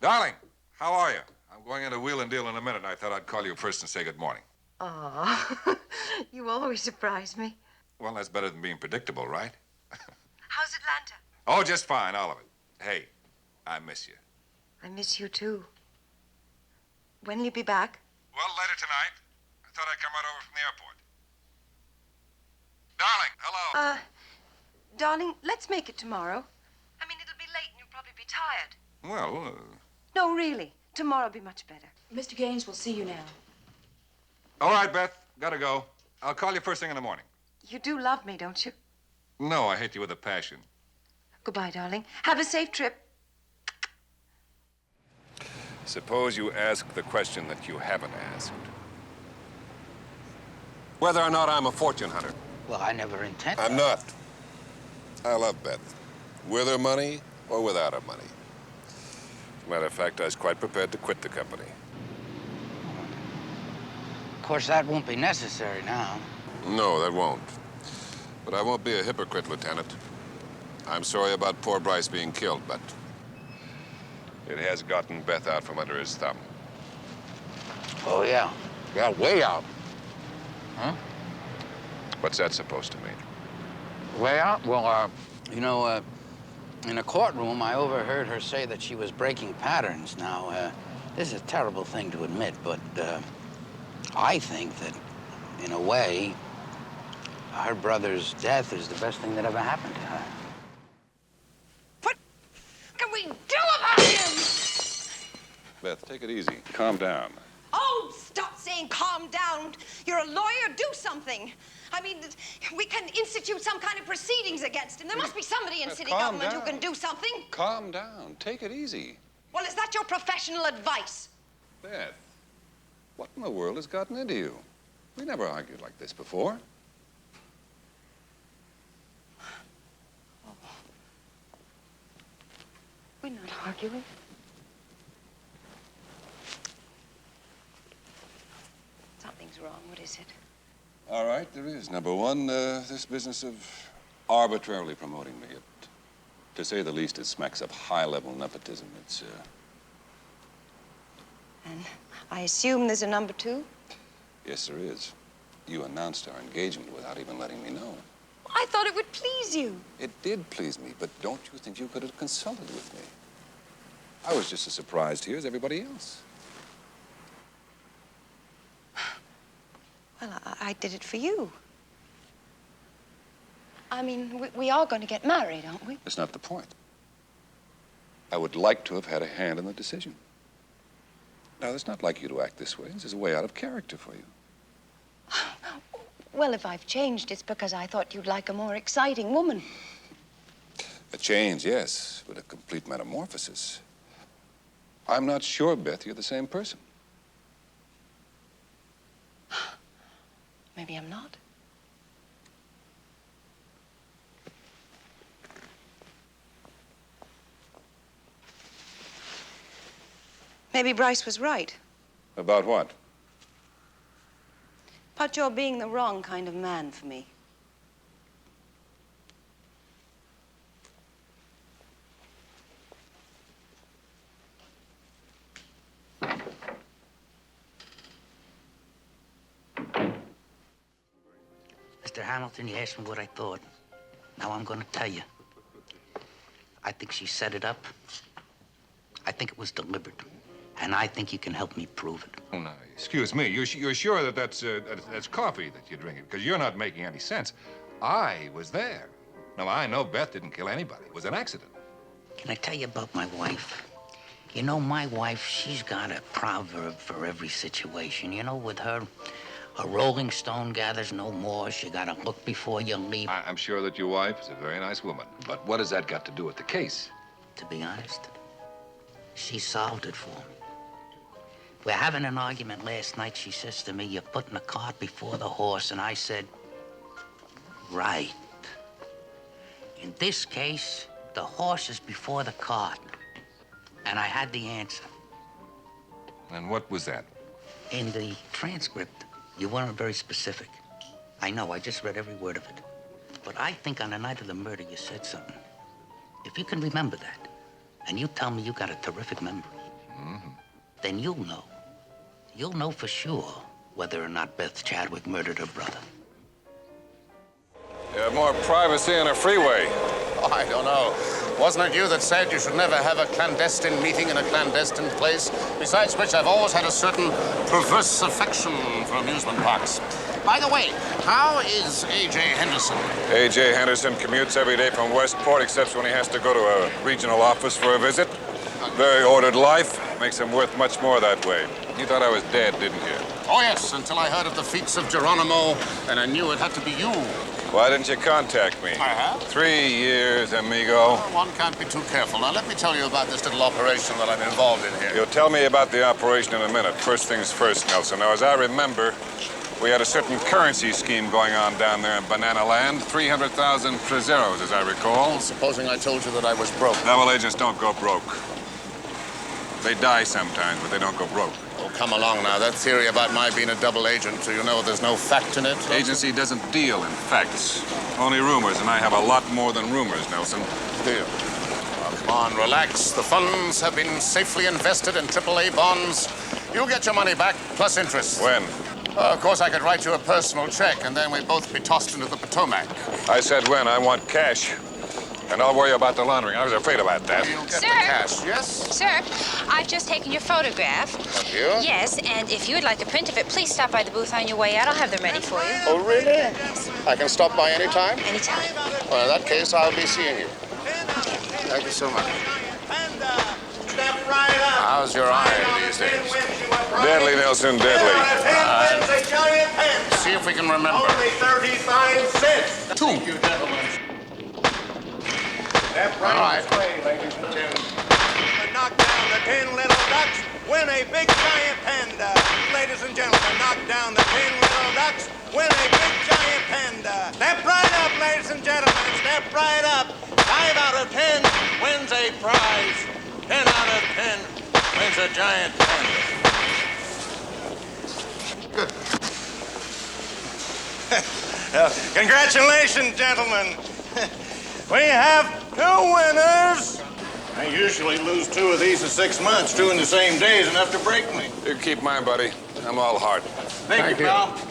Darling, how are you? I'm going into Wheel and Deal in a minute. I thought I'd call you first and say good morning. Aw, you always surprise me. Well, that's better than being predictable, right? How's Atlanta? Oh, just fine, all of it. Hey, I miss you. I miss you, too. When'll you be back? Well, later tonight. I thought I'd come right over from the airport. Darling, hello. Darling, let's make it tomorrow. I mean, it'll be late and you'll probably be tired. Well, No, really. Tomorrow'll be much better. Mr. Gaines will see you now. all right, Beth. Gotta go. I'll call you first thing in the morning. You do love me, don't you? No, I hate you with a passion. Goodbye, darling. Have a safe trip. Suppose you ask the question that you haven't asked. Whether or not I'm a fortune hunter. Well, I never intended. I'm not. I love Beth. With her money or without her money. As a matter of fact, I was quite prepared to quit the company. Of course, that won't be necessary now. No, that won't. But I won't be a hypocrite, Lieutenant. I'm sorry about poor Bryce being killed, but it has gotten Beth out from under his thumb. Oh, yeah. Yeah, way out. Huh? What's that supposed to mean? Way out? Well, in a courtroom, I overheard her say that she was breaking patterns. Now, this is a terrible thing to admit, but I think that, in a way, her brother's death is the best thing that ever happened to her. What can we do about him? Beth, take it easy. Calm down. Oh, stop saying calm down. You're a lawyer. Do something. I mean, we can institute some kind of proceedings against him. There must be somebody in city government who can do something. Calm down. Take it easy. Well, is that your professional advice? Beth, what in the world has gotten into you? We never argued like this before. We're not arguing. Something's wrong. What is it? All right, there is. Number one, this business of arbitrarily promoting me. To say the least, it smacks of high-level nepotism. It's, And I assume there's a number two? Yes, there is. You announced our engagement without even letting me know. I thought it would please you. It did please me, but don't you think you could have consulted with me? I was just as surprised here as everybody else. Well, I did it for you. I mean, we are going to get married, aren't we? That's not the point. I would like to have had a hand in the decision. Now, it's not like you to act this way. This is a way out of character for you. Well, if I've changed, it's because I thought you'd like a more exciting woman. A change, yes, but a complete metamorphosis. I'm not sure, Beth, you're the same person. Maybe I'm not. Maybe Bryce was right. About what? About your being the wrong kind of man for me. Mr. Hamilton, you asked me what I thought. Now I'm going to tell you. I think she set it up. I think it was deliberate. And I think you can help me prove it. Oh, no, excuse me. You're sure that that's coffee that you're drinking? Because you're not making any sense. I was there. Now, I know Beth didn't kill anybody. It was an accident. Can I tell you about my wife? You know, my wife, she's got a proverb for every situation. You know, with her, a rolling stone gathers no more. You gotta look before you leap. I'm sure that your wife is a very nice woman. But what has that got to do with the case? To be honest, she solved it for me. We're having an argument last night. She says to me, "You're putting the cart before the horse." And I said, "Right. In this case, the horse is before the cart." And I had the answer. And what was that? In the transcript, you weren't very specific. I know, I just read every word of it. But I think on the night of the murder, you said something. If you can remember that, and you tell me you got a terrific memory, then you'll know. You'll know for sure whether or not Beth Chadwick murdered her brother. You have more privacy on a freeway. Oh, I don't know. Wasn't it you that said you should never have a clandestine meeting in a clandestine place? Besides which, I've always had a certain perverse affection for amusement parks. By the way, how is A.J. Henderson? A.J. Henderson commutes every day from Westport, except when he has to go to a regional office for a visit. Very ordered life. Makes him worth much more that way. You thought I was dead, didn't you? Oh, yes, until I heard of the feats of Geronimo, and I knew it had to be you. Why didn't you contact me? I have. 3 years, amigo. One can't be too careful. Now, let me tell you about this little operation that I'm involved in here. You'll tell me about the operation in a minute. First things first, Nelson. Now, as I remember, we had a certain currency scheme going on down there in Banana Land. 300,000 trezeros, as I recall. Supposing I told you that I was broke. Double agents don't go broke. They die sometimes, but they don't go broke. Oh, come along now. That theory about my being a double agent, so you know there's no fact in it? Agency doesn't deal in facts. Only rumors, and I have a lot more than rumors, Nelson. Deal. Oh, come on, relax. The funds have been safely invested in AAA bonds. You'll get your money back, plus interest. When? Of course, I could write you a personal check, and then we'd both be tossed into the Potomac. I said when. I want cash. And I'll worry about the laundering. I was afraid about that. You'll get Sir? the cash, yes? Sir, I've just taken your photograph. Have you? Yes, and if you would like a print of it, please stop by the booth on your way out. I'll have them ready for you. Oh, really? I can stop by any time? Anytime. Well, in that case, I'll be seeing you. Thank you so much. How's your eye these days? Deadly, Nelson, deadly. See if we can remember. Only 35 cents. Thank you, gentlemen. All right. Ladies and gentlemen. Knock down the 10 little ducks, win a big giant panda. Ladies and gentlemen, knock down the 10 little ducks, win a big giant panda. Step right up, ladies and gentlemen, step right up. 5 out of 10 wins a prize. 10 out of 10 wins a giant panda. Good. Congratulations, gentlemen. We have 2 winners. I usually lose 2 of these in 6 months. 2 in the same day is enough to break me. You keep mine, buddy. I'm all heart. Thank you, pal. 5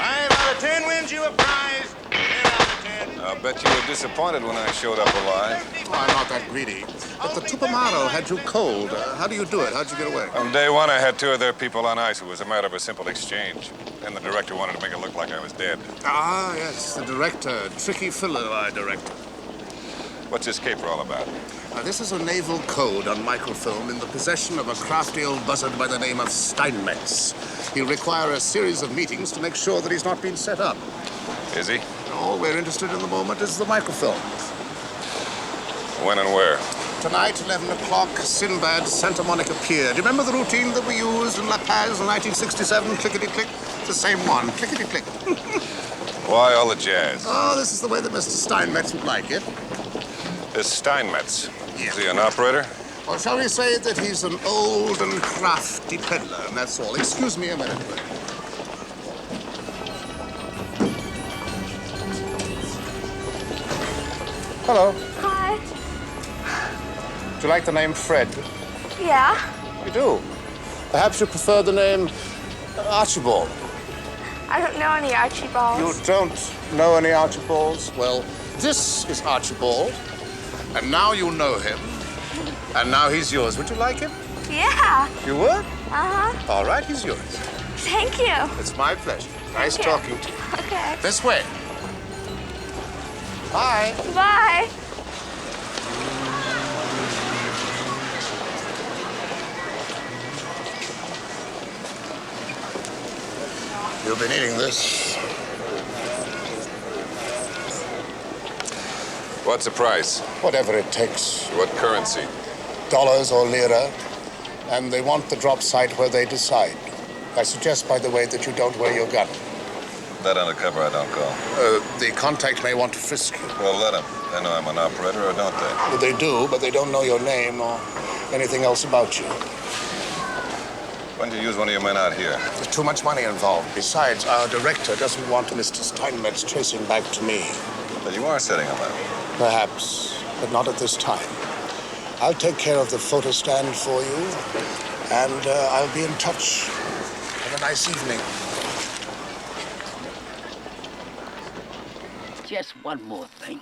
out of 10 wins you a prize. 10 out of 10. I'll bet you were disappointed when I showed up alive. Oh, I'm not that greedy. But the Tupamaro had you cold. How do you do it? How'd you get away? On day 1, I had 2 of their people on ice. It was a matter of a simple exchange. Then the director wanted to make it look like I was dead. Ah, yes, the director. Tricky fellow, our director. What's this caper all about? This is a naval code on microfilm in the possession of a crafty old buzzard by the name of Steinmetz. He'll require a series of meetings to make sure that he's not been set up. Is he? All we're interested in the moment is the microfilm. When and where? Tonight, 11 o'clock, Sinbad, Santa Monica Pier. Do you remember the routine that we used in La Paz in 1967? Clickety-click. It's the same one. Clickety-click. Why all the jazz? Oh, this is the way that Mr. Steinmetz would like it. This Steinmetz. Yeah. Is he an operator? Or shall we say that he's an old and crafty peddler, and that's all. Excuse me a minute. Hello. Hi. Do you like the name Fred? Yeah. You do? Perhaps you prefer the name Archibald. I don't know any Archibalds. You don't know any Archibalds? Well, this is Archibald, and now you know him, and now he's yours. Would you like him? Yeah. You would? Uh-huh. All right, he's yours. Thank you. It's my pleasure. Nice Thank you. talking to you. Okay. This way. Bye. Bye. You've been eating this. What's the price? Whatever it takes. What currency? Dollars or lira. And they want the drop site where they decide. I suggest, by the way, that you don't wear your gun. That undercover I don't go. The contact may want to frisk you. Well, let them. They know I'm an operator, or don't they? Well, they do, but they don't know your name or anything else about you. When did you use one of your men out here? There's too much money involved. Besides, our director doesn't want Mr. Steinmetz tracing back to me. But you are setting him up. Perhaps. but not at this time. I'll take care of the photo stand for you, and I'll be in touch. Have a nice evening. Just one more thing.